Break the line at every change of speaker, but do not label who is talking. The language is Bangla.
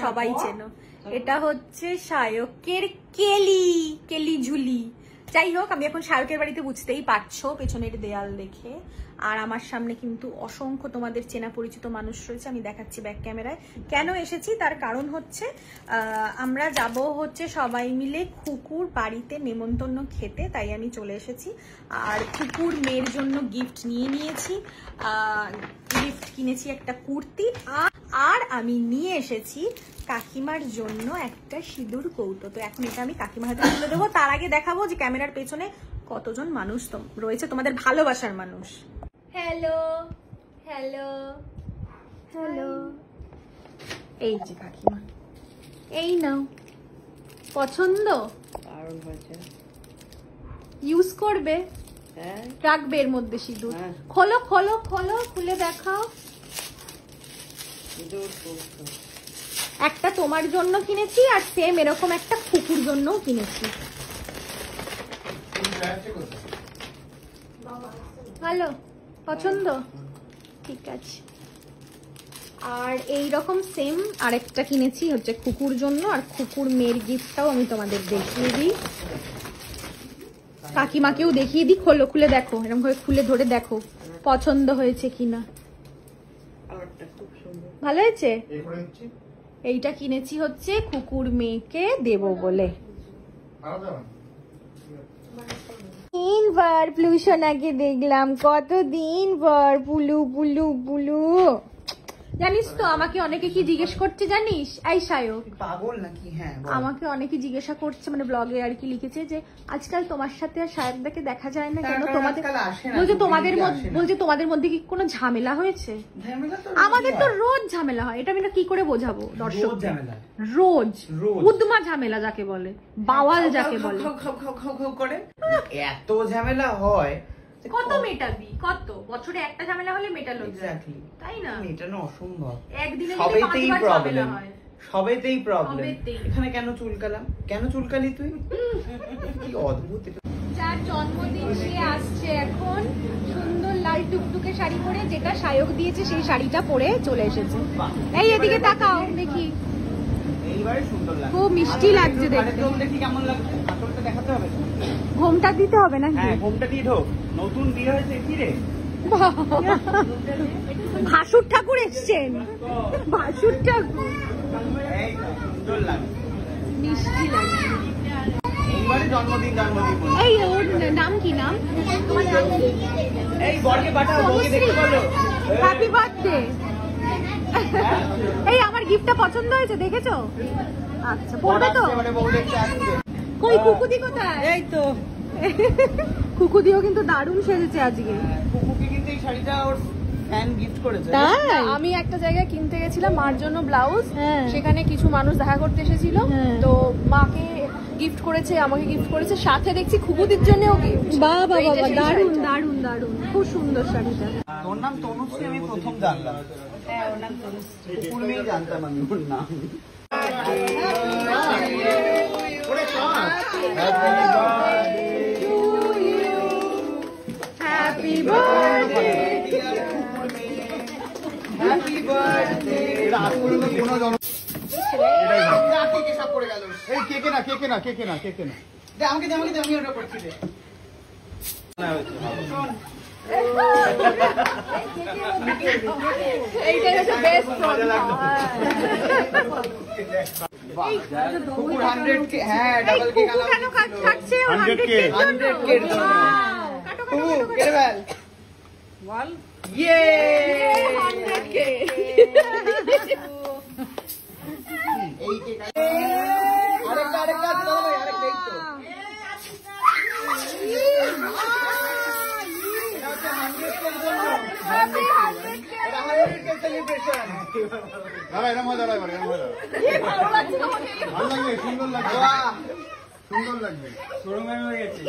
সবাই চেনো। এটা হচ্ছে শায়কের কেলি ঝুলি। যাই হোক, আমি এখন শায়কের বাড়িতে, বুঝতেই পারছো পেছনের দেয়াল দেখে। আর আমার সামনে কিন্তু অসংখ্য তোমাদের চেনা পরিচিত মানুষ রয়েছে, আমি দেখাচ্ছি ব্যাক ক্যামেরায়। কেন এসেছি তার কারণ হচ্ছে আমরা যাব হচ্ছে সবাই মিলে খুকুর বাড়িতে নেমন্তন্ন খেতে, তাই আমি চলে এসেছি। আর খুকুর মেয়ের জন্য গিফট নিয়ে নিয়েছি, গিফট কিনেছি একটা কুর্তি, আর আমি নিয়ে এসেছি কাকিমার জন্য একটা সিঁদুর কৌটো। তো এখন এটা আমি কাকিমার হাতে তুলে দেবো। তার আগে দেখাবো যে ক্যামেরার পেছনে কতজন মানুষ রয়েছে, তোমাদের ভালোবাসার মানুষ। হ্যালো হ্যালো হ্যালো, এই যে কাকিমা, এই নাও, পছন্দ? ইউজ করবে? রাখবে এর মধ্যে সিঁদুর? খোলো খোলো খোলো, খুলে দেখাও। একটা তোমার জন্য কিনেছি, আর সেম এরকম একটা খুকুর জন্যও কিনেছি। ভালো, পছন্দ? ঠিক আছে। আর এইরকম সেম আরেকটা কিনেছি হচ্ছে খুকুর জন্য, আর খুকুর মেয়ের গিফটটাও আমি তোমাদের দেখিয়ে দিই, কাকিমাকেও দেখিয়ে দিই। খোলো, খুলে দেখো, এরকম করে খুলে ধরে দেখো পছন্দ হয়েছে কিনা। ভালো হয়েছে? এইটা কিনেছি হচ্ছে খুকুর মেয়েকে দেব বলে। দিনবার প্লুশনাকে দেখলাম, কতদিন পর। পুলু পুলু পুলু, জানিস তো আমাকে অনেকে কি জিজ্ঞেস করছে জানিস? এই সায়ক পাগল নাকি? হ্যাঁ, আমাকে অনেকে জিজ্ঞাসা করছে, মানে ব্লগে আর কি লিখেছে যে আজকাল তোমার সাথে আর সায়কদাকে দেখা যায় না কেন, তোমাদের বলছে তোমাদের মধ্যে কি কোনো ঝামেলা হয়েছে? আমাদের তো রোজ ঝামেলা হয়, এটা আমি কি করে বোঝাবো দর্শক? রোজ উদ্মা ঝামেলা যাকে বলে, বাওয়াল যাকে বলে,
এত ঝামেলা হয়।
কত মেটাবি? কত বছরে একটা ঝামেলা হলে মেটালো, তাই না? মেটানো
অসম্ভব।
একদিনে
সবেতেই প্রবলেম, সবেতেই প্রবলেম। এখানে কেন চুলকালাম? কেন চুলকালি তুই? কি অদ্ভুত।
যার জন্মদিন সে আসছে এখন, সুন্দর লাল টুকটুকে শাড়ি পরে, যেটা শায়ক দিয়েছে সেই শাড়িটা পরে চলে এসেছে। এই এদিকে তাকাও দেখি,
এইবারে সুন্দর লাগছে,
খুব মিষ্টি লাগছে দেখতে।
দেখি কেমন লাগছে, আসলটা দেখাতে হবে।
ঘোমটা দিতে হবে না?
হ্যাঁ, ঘোমটা দিয়ে ঢোক। নতুন বিয়ে হয়েছে কি রে?
ভাসুর ঠাকুর এসছেন, ভাসুর ঠাকুর।
সুন্দর লাগছে,
মিষ্টি লাগছে।
এইবারে জন্মদিন।
এই ওর নাম কি? নাম?
এই বরকে পাঠাও, বউকে দেখতে বলো।
Happy birthday. এই আমার গিফটটা পছন্দ হয়েছে, দেখেছো? আচ্ছা, পড়বে তো? কই কুকুদি কোথায়? এই তো কুকুদিও কিন্তু দারুণ সেজেছে আজকে।
কুকুকে কিন্তু এই শাড়িটা ওর ফ্যান গিফট করেছে।
আমি একটা জায়গায় কিনতে গেছিলাম মার জন্য ব্লাউজ, সেখানে কিছু মানুষ দেখা করতে এসেছিল, তো মাকে গিফট করেছে, আমাকে গিফট করেছে, সাথে দেখছি খুকুদির জন্যও গিফট।
বাহ বাহ বাহ, দারুণ দারুণ দারুণ, খুব সুন্দর শাড়িটা।
তোর নাম তনুশ্রী? আমি প্রথম জানলাম। হ্যাঁ, ওর নাম তনুশ্রী। কুকুর মেয়ে জানতাম আমি ওর নাম।
Happy birthday,
happy birthday. আমি ওটা করছি রে।
এইটাই হচ্ছে বেস্ট প্রোগ্রাম।
কুকুর 100K, হ্যাঁ ডাবল কেক আনা।
কেন খাচ্ছে? 100K
এর জন্য। কুকু কেটে ফেল। বল ইয়ে
100K।
এই কেক আরেকটা দাও ভাই, আরেকটা এই তো। এটা হচ্ছে 100K এর জন্য। 100K এটা 100K সেলিব্রেশন। দাঁড়া, এটা মজা লাগবে, এটা মজা। ভালো লাগবে, সুন্দর লাগবে, সুন্দর লাগবে। শোরুমে হয়ে গেছে।